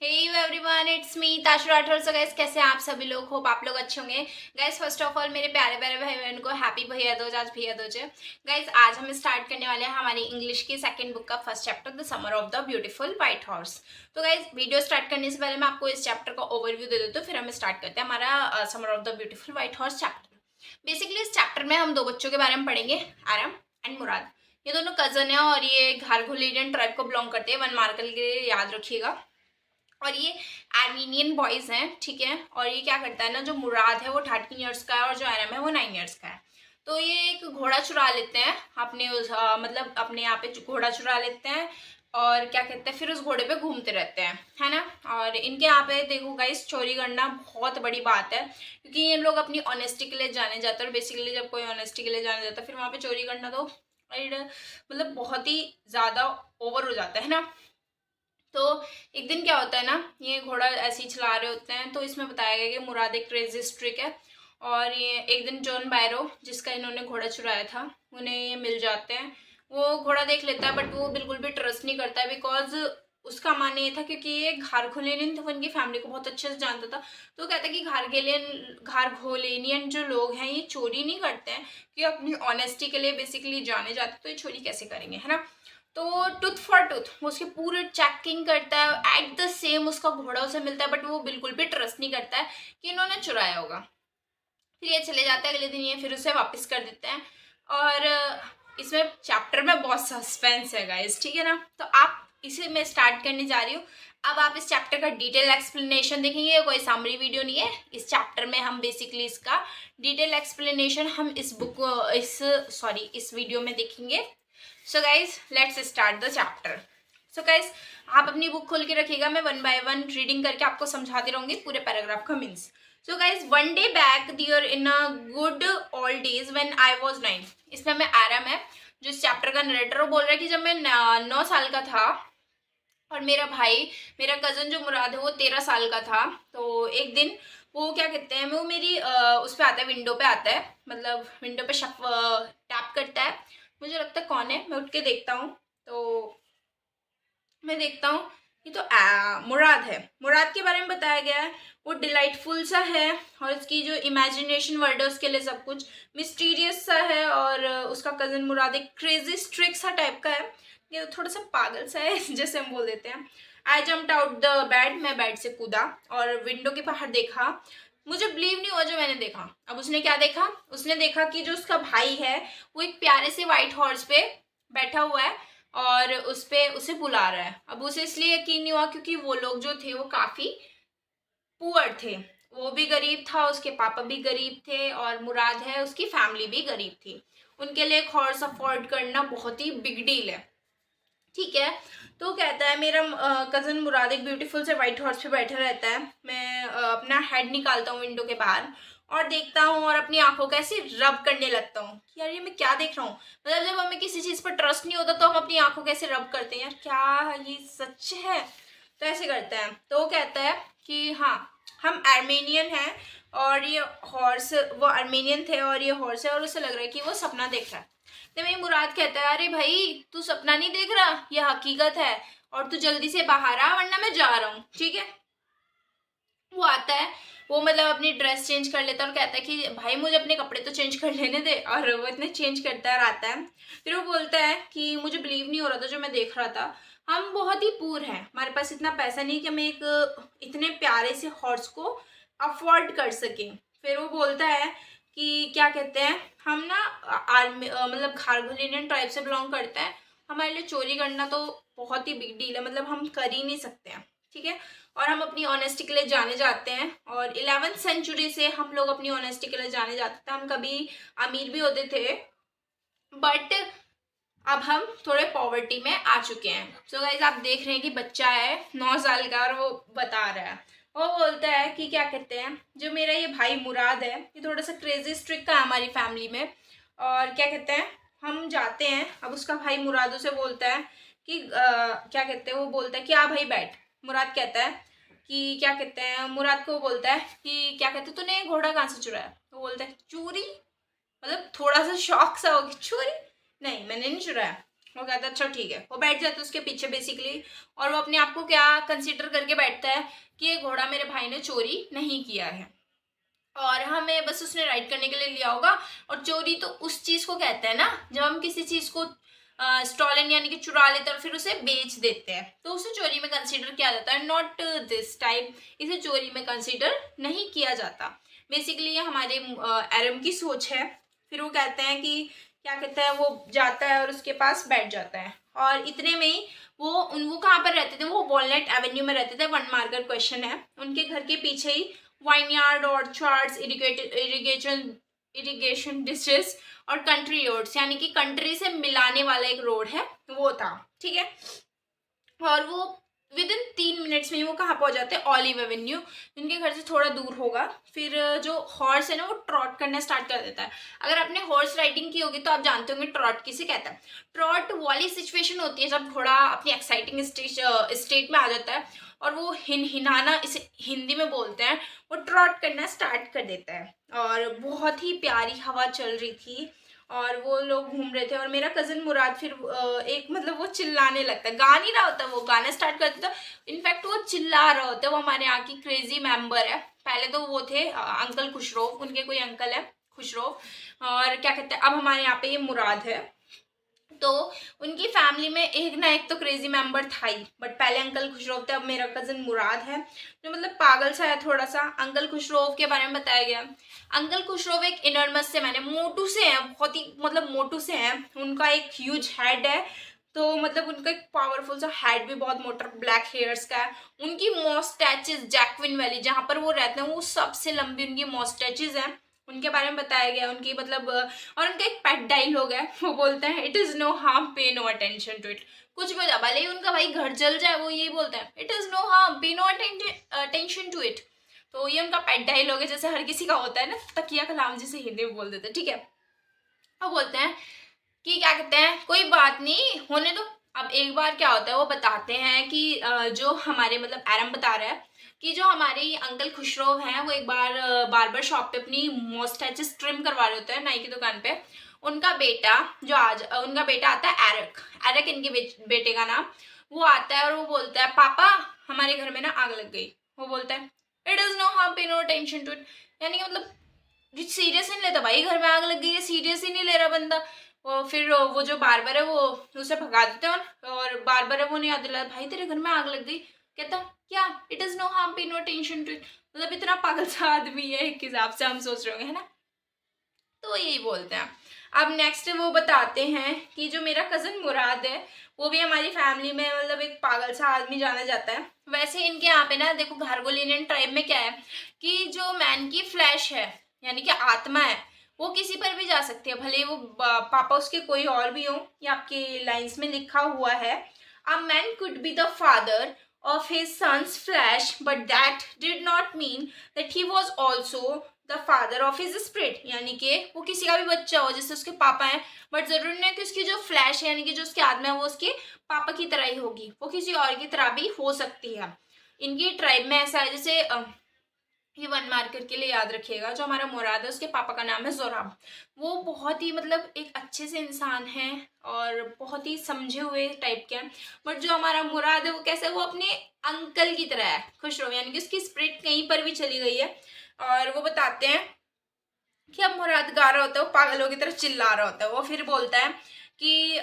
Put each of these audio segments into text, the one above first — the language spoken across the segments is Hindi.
Hey everyone, it's me Tashu Rathore. So guys, कैसे हैं आप सभी लोग? होप आप लोग अच्छे होंगे। गाइस, फर्स्ट ऑफ ऑल मेरे प्यारे प्यारे भाई बहन को हैप्पी भैया दूज। आज भैया दूज है। गाइस, आज हम स्टार्ट करने वाले हैं हमारी इंग्लिश की सेकंड बुक का first chapter, the summer of the beautiful white horse. तो गाइस, वीडियो स्टार्ट करने से पहले मैं आपको इस चैप्टर का ओवरव्यू दे देती हूँ, फिर हम स्टार्ट करते हैं हमारा summer of the beautiful white horse chapter. Basically इस चैप्टर में हम दो बच्चों के बारे में पढ़ेंगे, आरम एंड मुराद। ये दोनों कजन है और ये घारघोलियन ट्राइब को बिलोंग करते हैं। वन मार्कल के लिए याद रखिएगा। और ये आर्मीनियन बॉयज हैं, ठीक है। और ये क्या करता है ना, जो मुराद है वो 13 ईयर्स का है और जो आरम है वो 9 ईयर्स का है। तो ये एक घोड़ा चुरा लेते हैं अपने उस मतलब अपने यहाँ पे घोड़ा चुरा लेते हैं और क्या कहते हैं, फिर उस घोड़े पे घूमते रहते हैं, है ना। और इनके यहाँ पे देखो गाइस, चोरी करना बहुत बड़ी बात है, क्योंकि ये लोग अपनी ऑनेस्टी के लिए जाने जाते हैं। और बेसिकली जब कोई ऑनेस्टी के लिए जाने जाता है, फिर वहाँ पे चोरी करना तो मतलब बहुत ही ज़्यादा ओवर हो जाता है ना। तो एक दिन क्या होता है ना, ये घोड़ा ऐसे ही चला रहे होते हैं, तो इसमें बताया गया कि मुराद एक क्रेजी स्ट्रिक है। और ये एक दिन जॉन बायरो, जिसका इन्होंने घोड़ा चुराया था, उन्हें ये मिल जाते हैं। वो घोड़ा देख लेता है, बट वो बिल्कुल भी ट्रस्ट नहीं करता है, बिकॉज उसका मानना ये था, क्योंकि ये घारघोलेनियन था, वो इनकी फैमिली को बहुत अच्छे से जानता था। तो कहता है कि घारघोलेनियन जो लोग हैं ये चोरी नहीं करते हैं, कि अपनी ऑनेस्टी के लिए बेसिकली जाने जाते, तो ये चोरी कैसे करेंगे, है ना। तो टूथ फॉर टूथ वो उसकी पूरी चेकिंग करता है। एट द सेम उसका घोड़ा उसे मिलता है, बट वो बिल्कुल भी ट्रस्ट नहीं करता है कि इन्होंने चुराया होगा। फिर ये चले जाते हैं। अगले दिन ये फिर उसे वापस कर देते हैं। और इसमें चैप्टर में बहुत सस्पेंस है गाइस, ठीक है ना। तो आप इसे मैं स्टार्ट करने जा रही हूँ। अब आप इस चैप्टर का डिटेल एक्सप्लेनेशन देखेंगे, कोई समरी वीडियो नहीं है। इस चैप्टर में हम बेसिकली इसका डिटेल एक्सप्लेनेशन हम इस वीडियो में देखेंगे। So guys, let's start the chapter. So guys, आप अपनी बुक खोल के रखिएगा, मैं वन बाय वन रीडिंग करके आपको समझाती रहूंगी पूरे पैराग्राफ का means. So guys, one day back there in a good old days when I was 9। इसमें मैं आरम है जो इस चैप्टर का नरेटर, वो बोल रहा है कि जब मैं 9 साल का था और मेरा भाई, मेरा कजन जो मुराद है वो 13 साल का था। तो एक दिन वो क्या कहते हैं, वो मेरी उस पर आता है, विंडो पे आता है, मतलब विंडो पे टैप करता है। मुझे लगता है कौन है, मैं उठ के देखता हूँ। तो मैं देखता हूँ ये तो मुराद है। मुराद के बारे में बताया गया है, वो डिलाइटफुल सा है और उसकी जो इमेजिनेशन वर्ड है उसके लिए सब कुछ मिस्टीरियस सा है। और उसका कज़न मुराद एक क्रेजी स्ट्रिक सा टाइप का है, ये थोड़ा सा पागल सा है जैसे हम बोल देते हैं। आई जम्प्ड आउट द बेड, मैं बेड से कूदा और विंडो के बाहर देखा। मुझे बिलीव नहीं हुआ जो मैंने देखा। अब उसने क्या देखा, उसने देखा कि जो उसका भाई है वो एक प्यारे से व्हाइट हॉर्स पे बैठा हुआ है और उस पे उसे बुला रहा है। अब उसे इसलिए यकीन नहीं हुआ क्योंकि वो लोग जो थे वो काफ़ी पुअर थे। वो भी गरीब था, उसके पापा भी गरीब थे और मुराद है उसकी फैमिली भी गरीब थी। उनके लिए एक हॉर्स अफोर्ड करना बहुत ही बिग डील है, ठीक है। तो कहता है मेरा कज़न मुराद एक ब्यूटीफुल से वाइट हॉर्स पे बैठा रहता है। मैं अपना हेड निकालता हूँ विंडो के बाहर और देखता हूँ और अपनी आंखों का ऐसे रब करने लगता हूँ कि यार ये मैं क्या देख रहा हूँ। मतलब जब हमें किसी चीज़ पर ट्रस्ट नहीं होता तो हम अपनी आंखों कैसे रब करते हैं, यार क्या ये सच है, तो ऐसे करते हैं। तो वो कहता है कि हाँ, हम आर्मेनियन हैं और ये हॉर्स, वो आर्मेनियन थे और ये हॉर्स है और उसे लग रहा है कि वो सपना देख रहा है। तो मेरी मुराद कहता है अरे भाई तू सपना नहीं देख रहा, ये हकीकत है और तू जल्दी से बाहर आ वरना मैं जा रहा हूँ, ठीक है। वो आता है, वो मतलब अपनी ड्रेस चेंज कर लेता है और कहता है कि भाई मुझे अपने कपड़े तो चेंज कर लेने दे। और वो इतने चेंज करता है और आता है। फिर वो बोलता है कि मुझे बिलीव नहीं हो रहा था जो मैं देख रहा था, हम बहुत ही पुअर हैं, हमारे पास इतना पैसा नहीं कि हम एक इतने प्यारे से हॉर्स को अफोर्ड कर सकें। फिर वो बोलता है कि क्या कहते हैं, हम ना आर्मी मतलब खारघोलियन ट्राइब से बिलोंग करते हैं, हमारे लिए चोरी करना तो बहुत ही बिग डील है, मतलब हम कर ही नहीं सकते हैं, ठीक है। और हम अपनी ऑनेस्टी के लिए जाने जाते हैं और 11वीं सेंचुरी से हम लोग अपनी ऑनेस्टी के लिए जाने जाते थे। हम कभी अमीर भी होते थे बट अब हम थोड़े पॉवर्टी में आ चुके हैं। सो गाइज, आप देख रहे हैं कि बच्चा है 9 साल का और वो बता रहा है। वो बोलता है कि क्या कहते हैं, जो मेरा ये भाई मुराद है ये थोड़ा सा क्रेजी स्ट्रिक का है हमारी फैमिली में। और क्या कहते हैं, हम जाते हैं। अब उसका भाई मुराद उसे बोलता है कि क्या कहते हैं, वो बोलता है कि हाँ भाई बैठ। मुराद कहता है कि क्या कहते हैं, मुराद को बोलता है कि क्या कहते हैं, तूने घोड़ा कहाँ से चुराया। वो बोलता है चोरी, मतलब थोड़ा सा शौक सा हो कि चोरी नहीं, मैंने नहीं चुराया। वो कहता है अच्छा ठीक है, वो बैठ जाता है उसके पीछे बेसिकली। और वो अपने आप को क्या कंसिडर करके बैठता है कि ये घोड़ा मेरे भाई ने चोरी नहीं किया है और हमें बस उसने राइड करने के लिए लिया होगा। और चोरी तो उस चीज को कहते हैं ना जब हम किसी चीज को स्टॉलन यानी कि चुरा लेते हैं और फिर उसे बेच देते हैं, तो उसे चोरी में कंसीडर किया जाता है। नॉट दिस टाइप, इसे चोरी में कंसीडर नहीं किया जाता। बेसिकली ये हमारे एरम की सोच है। फिर वो कहते हैं कि क्या कहते हैं, वो जाता है और उसके पास बैठ जाता है और इतने में ही वो कहाँ पर रहते थे, वो वॉलनट एवेन्यू में रहते थे। 1 मार्कर क्वेश्चन है। उनके घर के पीछे ही वाइनयार्ड, ऑर्चार्ड्स, इरिगेशन डिस्ट्रिक्ट्स और कंट्री रोड्स यानी कि कंट्री से मिलाने वाला एक रोड है वो था, ठीक है। और वो विद इन 3 मिनट्स में ही वो कहाँ पहुंच जाते हैं, ऑलिव एवेन्यू, जिनके घर से थोड़ा दूर होगा। फिर जो हॉर्स है ना वो ट्रॉट करना स्टार्ट कर देता है। अगर आपने हॉर्स राइडिंग की होगी तो आप जानते होंगे ट्रॉट किसे कहता है। ट्रॉट वाली सिचुएशन होती है जब घोड़ा अपनी एक्साइटिंग स्टेट में आ जाता है और वो हिनाना, इसे हिंदी में बोलते हैं, वो ट्रॉट करना स्टार्ट कर देता है। और बहुत ही प्यारी हवा चल रही थी और वो लोग घूम रहे थे और मेरा कज़न मुराद फिर एक मतलब वो चिल्लाने लगता है, गा नहीं रहा होता, वो गाना स्टार्ट कर देता। इनफैक्ट वो चिल्ला रहा होता है। वो हमारे यहाँ की क्रेजी मेंबर है। पहले तो वो थे अंकल खुशरो, उनके कोई अंकल है खुशरो, और क्या कहते हैं अब हमारे यहाँ पे ये मुराद है। तो उनकी फैमिली में एक ना एक तो क्रेजी मेंबर था ही, बट पहले अंकल खुशरोव थे, अब मेरा कजन मुराद है जो मतलब पागल सा है थोड़ा सा। अंकल खुशरोव के बारे में बताया गया। अंकल खुशरोव एक इनर्मस से मैंने मोटू से हैं, बहुत ही मतलब मोटू से हैं। उनका एक ह्यूज हेड है, तो मतलब उनका एक पावरफुल सा हेड भी बहुत मोटा ब्लैक हेयर्स का है। उनकी मॉस्टैचेस जैक्विन वैली जहाँ पर वो रहते हैं वो सबसे लंबी उनकी मॉस्टैचेस हैं, उनके बारे में बताया गया। उनकी मतलब और उनका एक पेट डायलॉग है, वो बोलते हैं it is no harm pay no attention to it. कुछ भी हो जाए, भले ही उनका भाई घर जल जाए, वो यही बोलते हैं it is no harm pay no attention to it. तो ये उनका पेट डायलॉग है, जैसे हर किसी का होता है ना, तकिया कलाम जिसे हिंदी में बोल देते हैं, ठीक है। वो बोलते हैं कि क्या कहते हैं कोई बात नहीं होने दो। अब एक बार क्या होता है वो बताते हैं कि जो हमारे मतलब एरम बता रहा है कि जो हमारे अंकल खुशरो हैं वो एक बार बार्बर शॉप पे अपनी मॉस्टैचेस ट्रिम करवा रहे होते हैं नाई की दुकान पे। उनका बेटा उनका बेटा आता है एरक, एरक इनके बेटे का नाम। वो आता है और वो बोलता है पापा हमारे घर में ना आग लग गई। वो बोलता है it is no harm pay no tension to it, यानी कि मतलब सीरियस नहीं लेता भाई, घर में आग लग गई है सीरियस ही नहीं ले रहा बंदा। और फिर वो जो बार्बर है वो उसे भगा देते हैं और बार्बर है वो नहीं याद दिलाता भाई तेरे घर में आग लग गई। कहता क्या it is no harm pay no tension to it, मतलब इतना पागल सा आदमी है एक हिसाब से हम सोच रहे होंगे, है ना। तो यही बोलते हैं। अब नेक्स्ट वो बताते हैं कि जो मेरा कज़न मुराद है वो भी हमारी फैमिली में मतलब एक पागल सा आदमी जाना जाता है। वैसे इनके यहाँ पे ना देखो घारगोलिनियन ट्राइब में क्या है कि जो मैन की फ्लैश है यानी कि आत्मा है वो किसी पर भी जा सकती है, भले वो पापा उसके कोई और भी हो। ये आपके लाइंस में लिखा हुआ है a man could be the father of his son's flesh, but that did not mean that he was also the father of his spirit, यानी कि वो किसी का भी बच्चा हो जैसे उसके पापा हैं, बट जरूरी नहीं है कि उसकी जो फ्लैश है यानी कि जो उसकी आत्मा है वो उसके पापा की तरह ही होगी, वो किसी और की तरह भी हो सकती है। इनकी ट्राइब में ऐसा है जैसे ये 1 मार्कर के लिए याद रखिएगा, जो हमारा मुराद है उसके पापा का नाम है जोराब। वो बहुत ही मतलब एक अच्छे से इंसान है और बहुत ही समझे हुए टाइप के हैं। बट जो हमारा मुराद है वो कैसे, वो अपने अंकल की तरह है खुशरो, यानी कि उसकी स्पिरिट कहीं पर भी चली गई है। और वो बताते हैं कि अब मुराद गा रहा होता है वो पागलों की तरह चिल्ला रहा होता है। वो फिर बोलता है कि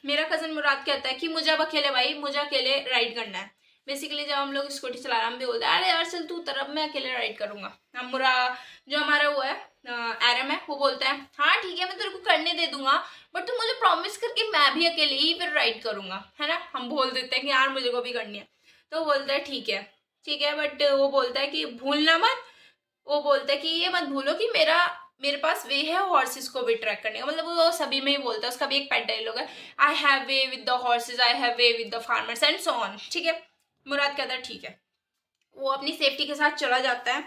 मेरा कज़न मुराद कहता है कि मुझे अब अकेले भाई मुझे अकेले राइड करना है। बेसिकली जब हम लोग स्कूटी चला रहे हम भी बोलते हैं अरे यार चल तू तरफ मैं अकेले राइड करूँगा। हमरा जो हमारा वो है एरम है वो बोलता है हाँ ठीक है मैं तेरे को करने दे दूंगा, बट तू मुझे प्रॉमिस करके मैं भी अकेले ही फिर राइड करूँगा, है ना। हम बोल देते हैं कि यार मुझे को भी करनी है। तो वो बोलता है ठीक है, बट वो बोलता है कि भूलना मत। वो बोलता है कि ये मत भूलो कि मेरे पास वे है हॉर्सेस को भी ट्रैक करने का, मतलब वो सभी में ही बोलता है। उसका भी एक पेट डायलॉग है I have way with the horses, I have way with the farmers and so on, ठीक है। मुराद कहता है ठीक है। वो अपनी सेफ्टी के साथ चला जाता है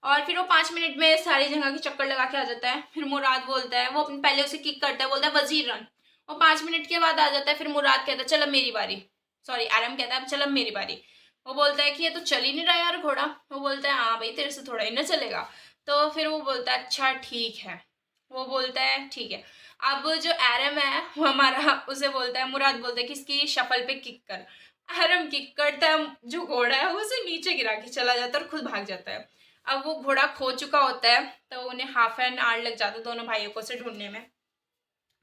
और फिर वो 5 मिनट में सारी जगह की चक्कर लगा के आ जाता है। फिर मुराद बोलता है वो अपने पहले उसे किक करता है, बोलता है वजीर रन। वो 5 मिनट के बाद आ जाता है। फिर मुराद कहता है चल अब मेरी बारी, सॉरी एरम कहता है चल अब मेरी बारी। वो बोलता है कि ये तो चल ही नहीं रहा यार घोड़ा। वो बोलता है हाँ भाई तेरे से थोड़ा ही ना चलेगा। तो फिर वो बोलता है अच्छा ठीक है। वो बोलता है ठीक है। अब जो एरम है वो हमारा उसे बोलता है, मुराद बोलता है कि इसकी शफल पे किक कर। एरम किक करता है, जो घोड़ा है वो उसे नीचे गिरा के चला जाता है और खुद भाग जाता है। अब वो घोड़ा खो चुका होता है तो उन्हें हाफ एन आवर लग जाता है दोनों भाइयों को उसे ढूंढने में।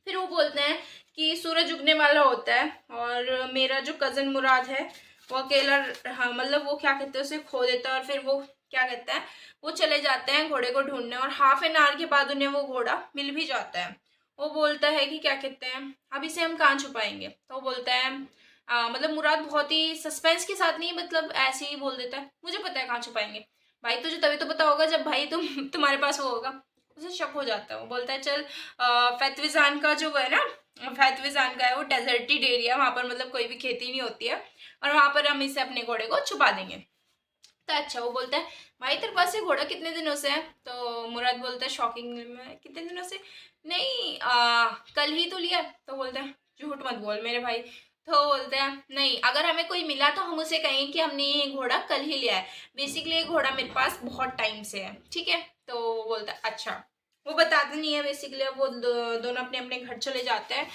फिर वो बोलते हैं कि सूरज उगने वाला होता है और मेरा जो कज़न मुराद है वो अकेला, हाँ मतलब वो क्या कहते हैं उसे खो देता है और फिर वो क्या कहता है वो चले जाते हैं घोड़े को ढूंढने और हाफ एन आवर के बाद उन्हें वो घोड़ा मिल भी जाता है। वो बोलता है कि क्या कहते हैं अब इसे हम कहाँ छुपाएंगे, तो वो बोलता है मतलब मुराद बहुत ही सस्पेंस के साथ नहीं, मतलब ऐसे ही बोल देता है मुझे पता है कहाँ छुपाएंगे। भाई तुझे तभी तो पता होगा जब भाई तुम्हारे पास वो होगा। उसे शक हो जाता है, वो बोलता है चल फैतविजान का जो है ना, फैतविजान का है वो डेजर्टेड एरिया, वहाँ पर मतलब कोई भी खेती नहीं होती है और वहाँ पर हम इसे अपने घोड़े को छुपा देंगे। तो अच्छा वो बोलता है भाई तेरे पास ये घोड़ा कितने दिनों से है, तो मुराद बोलता है शॉकिंग में कितने दिनों से, नहीं कल ही तो लिया। तो बोलता है झूठ मत बोल मेरे भाई। तो बोलते हैं नहीं अगर हमें कोई मिला तो हम उसे कहें कि हमने ये घोड़ा कल ही लिया है, बेसिकली ये घोड़ा मेरे पास बहुत टाइम से है, ठीक है। तो वो बोलता है अच्छा। वो बताते नहीं है बेसिकली, वो दोनों अपने अपने घर चले जाते हैं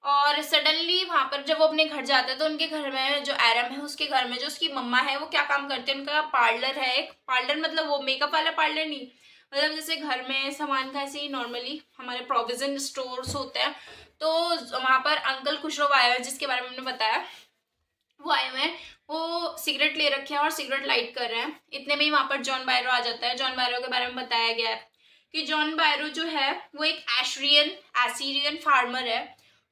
और सडनली वहां पर जब वो अपने घर जाते हैं तो उनके घर में जो एरम है उसके घर में जो उसकी मम्मा है वो क्या काम करते हैं, उनका पार्लर है, एक पार्लर मतलब वो मेकअप वाला पार्लर नहीं, मतलब जैसे घर में सामान का ऐसे ही नॉर्मली हमारे प्रोविजन स्टोर्स होते हैं। तो वहां पर अंकल खुशरो आए हैं जिसके बारे में हमने बताया, वो आए हुए हैं, वो सिगरेट ले रखे हैं और सिगरेट लाइट कर रहे हैं। इतने में ही वहां पर जॉन बायरो आ जाता है। जॉन बायरो के बारे में बताया गया है कि जॉन बायरो जो है वो एक एसीरियन फार्मर है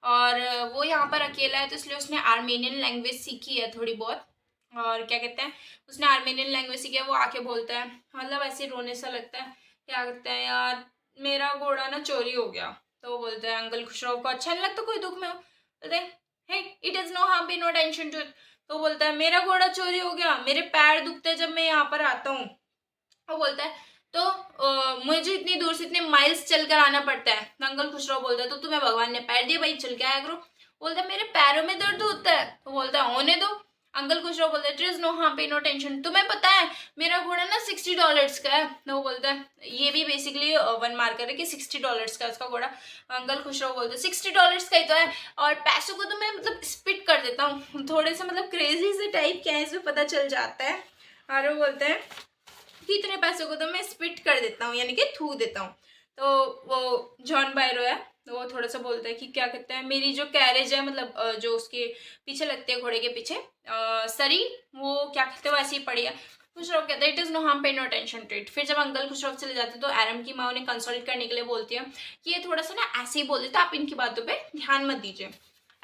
और वो यहाँ पर अकेला है तो इसलिए उसने आर्मेनियन लैंग्वेज सीखी है थोड़ी बहुत। और क्या कहते हैं उसने आर्मेनियन लैंग्वेज सीखी है। वो आके बोलता है मतलब ऐसे रोने सा लगता है, क्या कहते हैं यार मेरा घोड़ा ना चोरी हो गया। तो वो बोलता है अंकल खुशरो को अच्छा नहीं लगता कोई दुख में हो, बोलते हैं हे it is no harm, pay no tension to it. तो बोलता है मेरा घोड़ा चोरी हो गया, मेरे पैर दुखते हैं जब मैं यहाँ पर आता हूँ। वो बोलता है तो मुझे इतनी दूर से इतने माइल्स चल कर आना पड़ता है। अंकल खुशरो बोलता है तो तुम्हें भगवान ने पैर दिए भाई चल के आया करो। बोलता है मेरे पैरों में दर्द होता है। तो बोलता है होने दो। अंकल खुशरो बोलता है it is no harm, pay no tension, तुम्हें पता है मेरा घोड़ा ना $60 का है। तो वो बोलता है ये भी बेसिकली वन मार्कर है कि $60 का उसका घोड़ा। अंकल खुशरो बोलते हैं $60 का ही तो है और पैसों को तो मैं मतलब स्पिट कर देता हूँ, थोड़े से मतलब क्रेजी से टाइप क्या है इसमें पता चल जाता है। और वो बोलते हैं कि इतने पैसों को तो मैं स्पिट कर देता हूँ यानी कि थूक देता हूँ। तो वो जॉन बायरो है तो वो थोड़ा सा बोलता है कि क्या कहते हैं मेरी जो कैरेज है मतलब जो उसके पीछे लगती है घोड़े के पीछे सरी, वो क्या कहते हैं वैसे ही पड़ी है। खुशरो कहते हैं it is no harm, pay no tension to it. फिर जब अंकल खुशरो चले जाते हैं तो एरम की माँ उन्हें कंसल्ट करने के लिए बोलती है कि ये थोड़ा सा ना ऐसे ही बोल देता, आप इनकी बातों पर ध्यान मत दीजिए।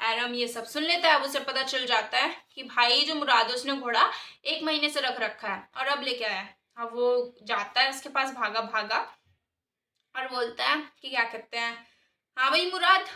एरम ये सब सुन लेता है। अब उसे पता चल जाता है कि भाई जो मुराद है उसने घोड़ा 1 महीने से रख रखा है और अब लेके आया है। अब वो जाता है उसके पास भागा भागा और बोलता है कि क्या कहते हैं हाँ भाई मुराद,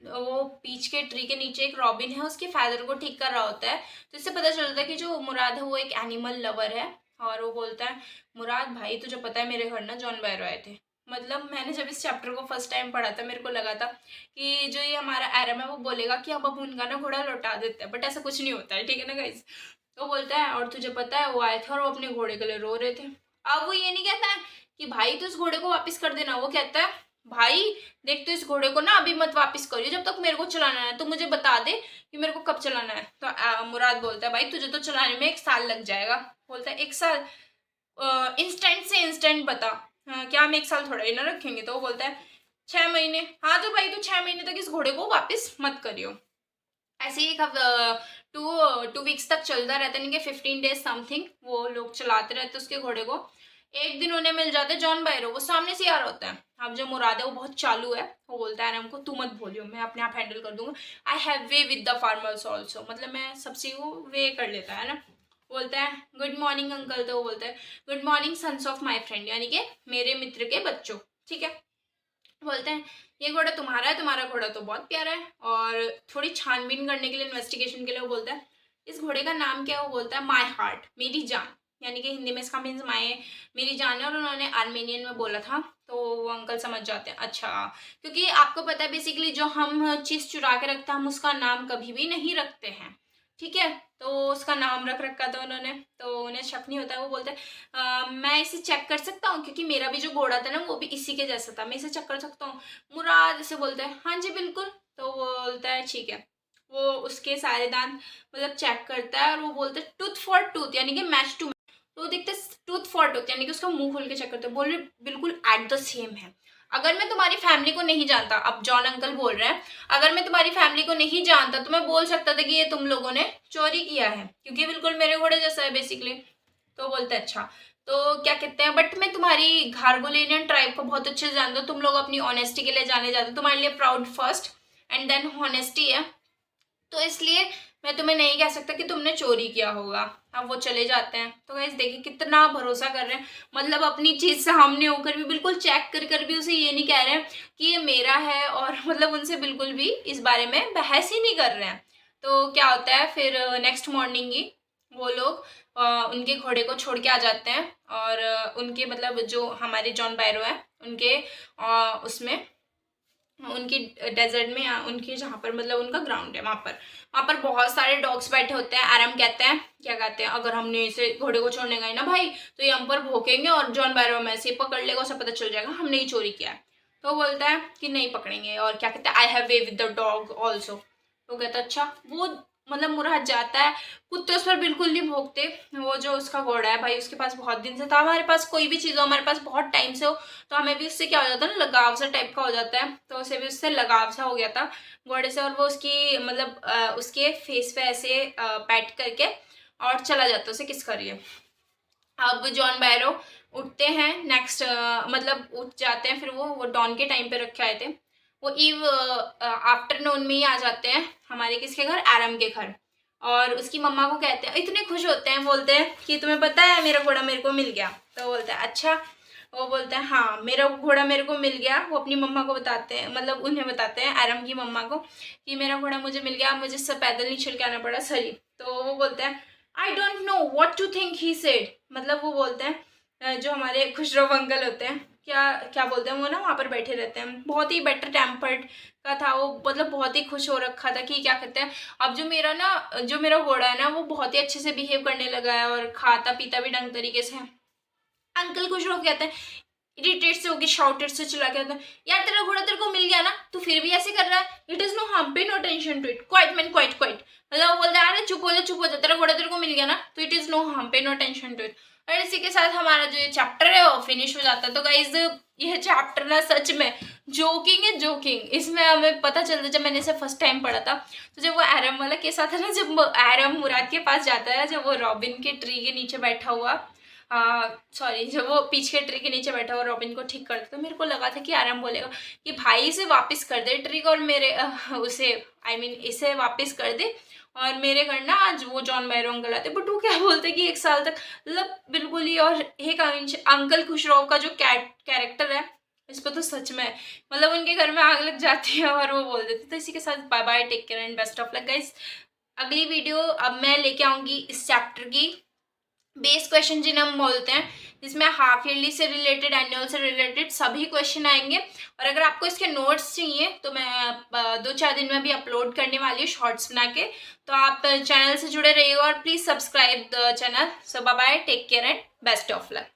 वो पीच के ट्री के नीचे एक रॉबिन है उसके फादर को ठीक कर रहा होता है। तो इससे पता चलता है कि जो मुराद है वो एक एनिमल लवर है। और वो बोलता है मुराद भाई तुझे पता है मेरे घर ना जॉन बायरो आए थे। मतलब मैंने जब इस चैप्टर को फर्स्ट टाइम पढ़ा था मेरे को लगा था कि जो ये हमारा एरम है वो बोलेगा कि अब उनका ना घोड़ा लौटा देते हैं, बट ऐसा कुछ नहीं होता है, ठीक है ना गाइस। तो बोलता है और तुझे पता है वो आए थे और वो अपने घोड़े के लिए रो रहे थे। अब वो ये नहीं कहता है कि भाई तू इस घोड़े को वापस कर देना, वो कहता है भाई देख तो इस घोड़े को ना अभी मत वापस करियो जब तक मेरे को चलाना है, तो मुझे बता दे कि मेरे को कब चलाना है। तो मुराद बोलता है भाई तुझे तो चलाने में 1 साल लग जाएगा। बोलता है 1 साल, इंस्टेंट से इंस्टेंट बता। क्या हम 1 साल थोड़ा ही ना रखेंगे। तो वो बोलता है 6 महीने। हाँ तो भाई तू 6 महीने तक इस घोड़े को वापस मत करियो। ऐसे ही कब 2 वीक्स तक चलता रहता है, यानी कि 15 डेज समथिंग वो लोग चलाते रहते उसके घोड़े को। एक दिन उन्हें मिल जाते जॉन बायरो, वो सामने से आ रहा होता है। अब जो मुराद है वो बहुत चालू है, वो बोलता है हमको तू मत बोलियो मैं अपने आप हैंडल कर दूंगा, I have way with the farmers also, मतलब मैं सबसे वो वे कर लेता है ना। बोलता है गुड मॉर्निंग अंकल। तो वो बोलता है good morning sons of my friend, यानी कि मेरे मित्र के बच्चों, ठीक है। बोलते हैं ये घोड़ा तुम्हारा है, तुम्हारा घोड़ा तो बहुत प्यारा है। और थोड़ी छानबीन करने के लिए इन्वेस्टिगेशन के लिए वो बोलता है इस घोड़े का नाम क्या है। वो बोलता है माई हार्ट, मेरी जान, यानी कि हिंदी में इसका मीन्स माई मेरी जान है और उन्होंने आर्मेनियन में बोला था। तो वो अंकल समझ जाते हैं अच्छा, क्योंकि आपको पता है बेसिकली जो हम चीज़ चुरा के रखते हैं हम उसका नाम कभी भी नहीं रखते हैं। ठीक है। तो उसका नाम रख रखा था उन्होंने, तो उन्हें शक नहीं होता है। वो बोलते हैं मैं इसे चेक कर सकता हूँ, क्योंकि मेरा भी जो घोड़ा था ना वो भी इसी के जैसा था, मैं इसे चेक कर सकता हूँ। मुराद ऐसे बोलता है हाँ जी बिल्कुल। तो वो बोलता है ठीक है। वो उसके सारे दांत मतलब चेक करता है और वो बोलता है टूथ फॉर टूथ, यानी कि मैच टू। तो वो देखते टूथ फॉर टूथ, यानी कि उसका मुंह खोल के चेक करते हैं, बोल रहे बिल्कुल एट द सेम है। अगर मैं तुम्हारी फैमिली को नहीं जानता, अब जॉन अंकल बोल रहे हैं, अगर मैं तुम्हारी फैमिली को नहीं जानता तो मैं बोल सकता था कि ये तुम लोगों ने चोरी किया है, क्योंकि बिल्कुल मेरे घोड़े जैसा है बेसिकली। तो बोलते हैं अच्छा, तो क्या कहते हैं, बट मैं तुम्हारी घारगोलेनियन ट्राइब को बहुत अच्छे से जानता हूँ, तुम लोग अपनी ऑनेस्टी के लिए जाने जाते हो, तुम्हारे लिए proud first and then honesty है, तो इसलिए मैं तुम्हें नहीं कह सकता कि तुमने चोरी किया होगा। अब वो चले जाते हैं। तो गाइस देखिए कितना भरोसा कर रहे हैं, मतलब अपनी चीज सामने होकर भी बिल्कुल चेक कर कर भी उसे ये नहीं कह रहे हैं कि ये मेरा है, और मतलब उनसे बिल्कुल भी इस बारे में बहस ही नहीं कर रहे हैं। तो क्या होता है फिर नेक्स्ट मॉर्निंग ही वो लोग उनके घोड़े को छोड़ के आ जाते हैं, और उनके मतलब जो हमारे जॉन बैरो है उनके उसमें उनकी डेजर्ट में, या उनकी जहाँ पर मतलब उनका ग्राउंड है वहाँ पर बहुत सारे डॉग्स बैठे होते हैं। आराम कहते हैं, क्या कहते हैं, अगर हमने इसे घोड़े को छोड़ने गए ना भाई तो ये हम पर भौंकेंगे और जॉन बैरो में से पकड़ लेगा, उसे पता चल जाएगा हमने ही चोरी किया है। तो वो बोलता है कि नहीं पकड़ेंगे, और क्या कहते हैं I have way with the dog also. तो कहता है अच्छा। वो मतलब मुराद जाता है, कुत्ते उस पर बिल्कुल नहीं भौंकते। वो जो उसका घोड़ा है भाई उसके पास बहुत दिन से था, हमारे पास कोई भी चीज़ हो हमारे पास बहुत टाइम से हो तो हमें भी उससे क्या हो जाता है ना, लगाव सा टाइप का हो जाता है। तो उसे भी उससे लगाव सा हो गया था घोड़े से, और वो उसकी मतलब उसके फेस पे ऐसे पैट करके और चला जाता है, उसे किस करिए। अब जॉन बैरो उठते हैं नेक्स्ट, मतलब उठ जाते हैं, फिर वो डॉन के टाइम पे रखे आए थे, वो ईव आफ्टरनून में ही आ जाते हैं हमारे किसके घर, एरम के घर। और उसकी मम्मा को कहते हैं, इतने खुश होते हैं, बोलते हैं कि तुम्हें पता है मेरा घोड़ा मेरे को मिल गया। तो बोलता है अच्छा। वो बोलते हैं हाँ मेरा घोड़ा मेरे को मिल गया। वो अपनी मम्मा को बताते हैं, मतलब उन्हें बताते हैं एरम की मम्मा को कि मेरा घोड़ा मुझे मिल गया, मुझे सब पैदल नहीं चल के आना पड़ा सॉरी। तो वो बोलते हैं I don't know what to think he said, मतलब वो बोलते हैं जो हमारे खुशरो अंकल होते हैं, क्या क्या बोलते हैं वो ना वहाँ पर बैठे रहते हैं, बहुत ही बेटर टेम्पर्ड का था वो, मतलब बहुत ही खुश हो रखा था कि क्या कहते हैं अब जो मेरा घोड़ा है ना वो बहुत ही अच्छे से बिहेव करने लगा है और खाता पीता भी ढंग तरीके से है। अंकल खुश हो कहते हैं, इरिटेट से होगी शाउटेड से चिल्ला के होता है, यार तेरा घोड़ा तेरे को मिल गया ना, तू फिर भी ऐसे कर रहा है, it is no harm, pay no tension to it, quite man quite quite. मतलब वो बोलता है अरे चुप हो जा, तेरा घोड़ा तेरे को मिल गया ना तो it is no harm, pay no tension to it. और इसी के साथ हमारा जो ये चैप्टर है वो फिनिश हो जाता है। तो गाइज यह चैप्टर ना सच में जोकिंग है, जोकिंग। इसमें हमें पता चलता जब मैंने इसे फर्स्ट टाइम पढ़ा था, तो जब वो एरम वाला केस आता है ना, जब एरम मुराद के पास जाता है, जब वो रॉबिन के ट्री के नीचे बैठा हुआ, सॉरी जब वो पीछे ट्री के नीचे बैठा हुआ रॉबिन को ठीक करता, तो मेरे को लगा था कि आराम बोलेगा कि भाई इसे वापस कर दे ट्री को, और मेरे उसे आई मीन इसे वापस कर दे और मेरे घर ना आज वो जॉन बैरो अंकल आते। बट वो क्या बोलते कि 1 साल तक मतलब बिल्कुल ही। और एक अंकल खुशरो का जो कैरेक्टर है इस पर तो सच में मतलब उनके घर में आग लग जाती है और वो बोल देते। तो इसी के साथ bye bye, take care and best of luck guys. अगली वीडियो अब मैं लेके आऊंगी इस चैप्टर की बेस क्वेश्चन जिन्हें हम बोलते हैं, जिसमें हाफ ईयरली से रिलेटेड एनुअल से रिलेटेड सभी क्वेश्चन आएंगे। और अगर आपको इसके नोट्स चाहिए तो मैं 2-4 दिन में भी अपलोड करने वाली हूँ शॉर्ट्स बना के, तो आप चैनल से जुड़े रहिएगा और please subscribe the channel. So bye bye, take care and best of luck.